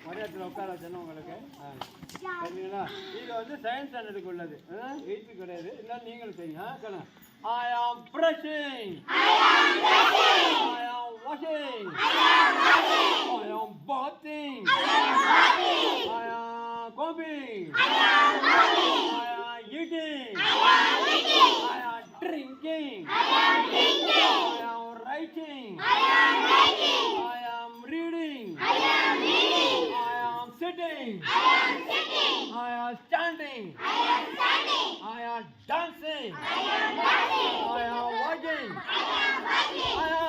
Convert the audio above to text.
ஒரே இடத்துல உட்கார வச்சேன்னா உங்களுக்கு சரிங்களா? இது வந்து சயின்ஸ் ஸ்டாண்டர்டுக்கு உள்ளது, 8th கிடையாது. இல்லை நீங்களும் செய்யுங்க. I am brushing, I am washing, I am bathing, I am combing, I am eating, I am drinking, I am writing, I am reading, I am sitting, I am standing, I am dancing, I am walking, I am